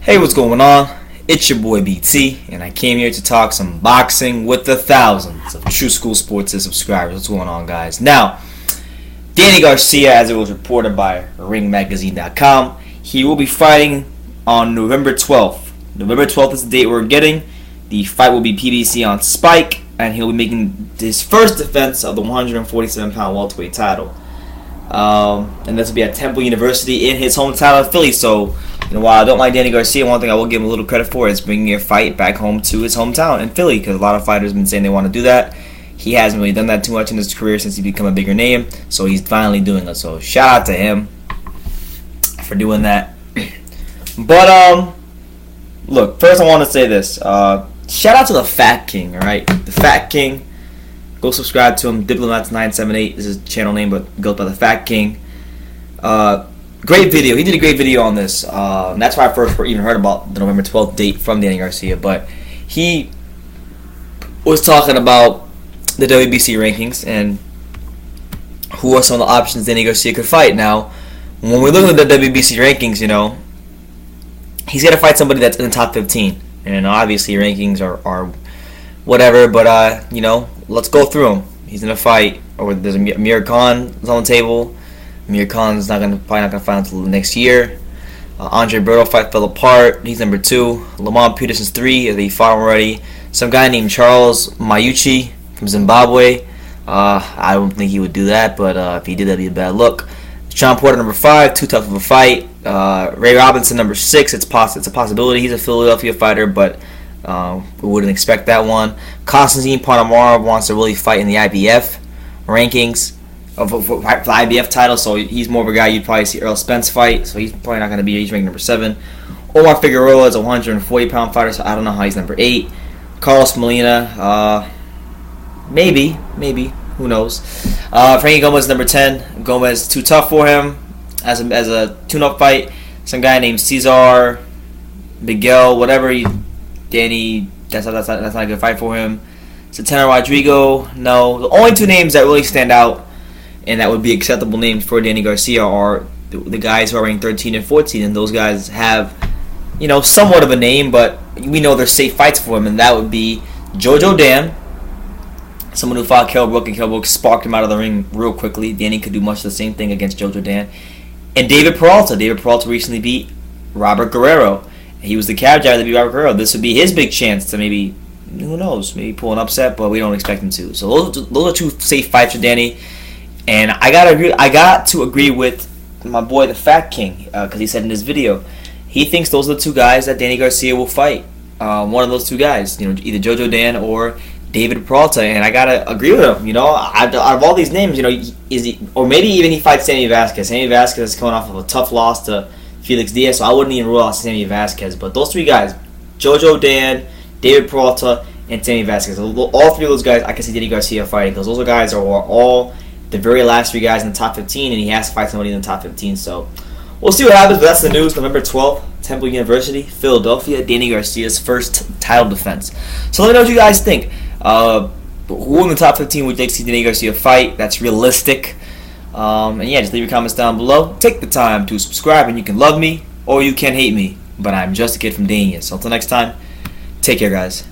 Hey, what's going on? It's your boy BT, and I came here to talk some boxing with the thousands of True School Sports subscribers. What's going on, guys? Now, Danny Garcia, as it was reported by RingMagazine.com, he will be fighting on November 12th. November 12th is the date we're getting. The fight will be PBC on Spike, and he'll be making his first defense of the 147-pound welterweight title. And this will be at Temple University in his hometown of Philly. So, while I don't like Danny Garcia, one thing I will give him a little credit for is bringing a fight back home to his hometown in Philly, because a lot of fighters have been saying they want to do that. He hasn't really done that too much in his career since he become a bigger name, so he's finally doing it. So shout out to him for doing that. But look, first I want to say this. Shout out to the Fat King, alright? The Fat King. Go subscribe to him. Diplomats978 is his channel name, but goes by the Fat King. Great video. He did a great video on this. And that's why I first even heard about the November 12th date from Danny Garcia. But he was talking about the WBC rankings and who are some of the options Danny Garcia could fight. Now, when we look at the WBC rankings, he's got to fight somebody that's in the top 15. And obviously rankings are whatever, but let's go through them. He's in a fight, or there's Amir Khan is on the table. Amir Khan's probably not gonna fight until next year. Andre Berto fight fell apart. He's number 2. Lamont Peterson's 3. They fought already. Some guy named Charles Mayuchi from Zimbabwe. I don't think he would do that, but if he did, that'd be a bad look. Sean Porter number 5. Too tough of a fight. Ray Robinson number 6. It's a possibility. He's a Philadelphia fighter, but we wouldn't expect that one. Konstantin Panamara wants to really fight in the IBF rankings for the IBF title, so he's more of a guy you'd probably see Earl Spence fight, so he's probably not going to be. He's ranked number 7. Omar Figueroa is a 140-pound fighter, so I don't know how he's number 8. Carlos Molina, maybe, who knows. Frankie Gomez number 10. Gomez too tough for him as a tune-up fight. Some guy named Cesar Miguel, whatever. Danny, that's not a good fight for him. Satana Rodrigo, no. The only 2 names that really stand out and that would be acceptable names for Danny Garcia are the guys who are ranked 13 and 14, and those guys have, somewhat of a name, but we know they're safe fights for him, and that would be Jojo Dan, someone who fought Kell Brook, and Kell Brook sparked him out of the ring real quickly. Danny could do much the same thing against Jojo Dan. And David Peralta. David Peralta recently beat Robert Guerrero. He was the cab driver that beat Robert Guerrero. This would be his big chance to maybe, who knows, maybe pull an upset, but we don't expect him to. So those are 2 safe fights for Danny. And I got to agree with my boy, the Fat King, because he said in his video, he thinks those are the 2 guys that Danny Garcia will fight. One of those 2 guys, either Jojo Dan or David Peralta, and I gotta agree with him. Out of all these names, is he, or maybe even he fights Sammy Vasquez. Sammy Vasquez is coming off of a tough loss to Felix Diaz, so I wouldn't even rule out Sammy Vasquez. But those 3 guys, Jojo Dan, David Peralta, and Sammy Vasquez, all 3 of those guys, I can see Danny Garcia fighting, because those are guys are all the very last 3 guys in the top 15, and he has to fight somebody in the top 15. So we'll see what happens, but that's the news. November 12th, Temple University, Philadelphia, Danny Garcia's first title defense. So let me know what you guys think. Who in the top 15 would you like to see Danny Garcia fight? That's realistic. And yeah, just leave your comments down below. Take the time to subscribe, and you can love me or you can hate me, but I'm just a kid from Dania. So until next time, take care, guys.